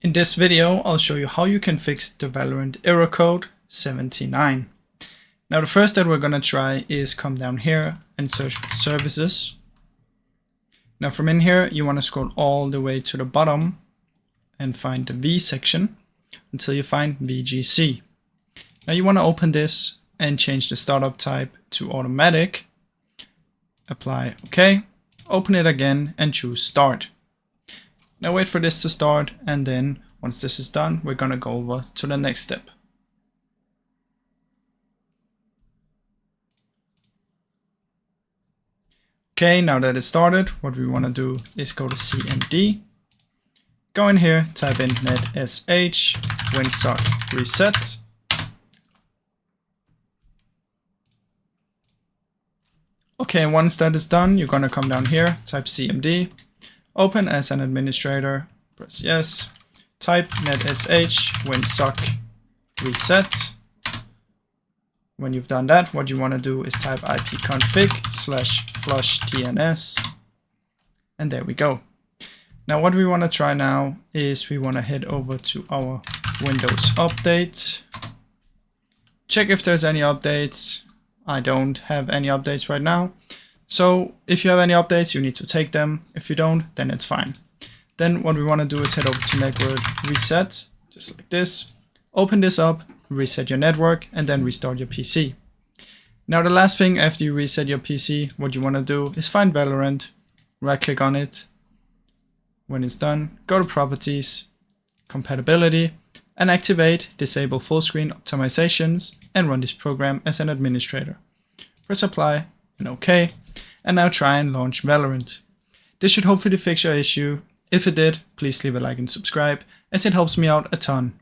In this video, I'll show you how you can fix the Valorant error code 79. Now the first that we're going to try is come down here and search for services. Now from in here, you want to scroll all the way to the bottom and find the V section until you find VGC. Now you want to open this and change the startup type to automatic. Apply OK. Open it again and choose start. Now wait for this to start, and then once this is done, we're going to go over to the next step. Okay, now that it's started, what we want to do is go to CMD. Go in here, type in netsh winsock reset. Okay, once that is done, you're going to come down here, type CMD. Open as an administrator, press yes, type netsh winsock reset. When you've done that, what you want to do is type ipconfig/flush DNS, and there we go. Now what we want to try now is we want to head over to our Windows update, check if there's any updates. I don't have any updates right now. So if you have any updates, you need to take them. If you don't, then it's fine. Then what we want to do is head over to network reset, just like this. Open this up, reset your network, and then restart your PC. Now the last thing after you reset your PC, what you want to do is find Valorant, right click on it. When it's done, go to properties, compatibility, and activate disable full screen optimizations and run this program as an administrator. Press apply and OK. And now try and launch Valorant. This should hopefully fix your issue. If it did, please leave a like and subscribe, as it helps me out a ton.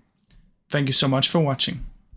Thank you so much for watching.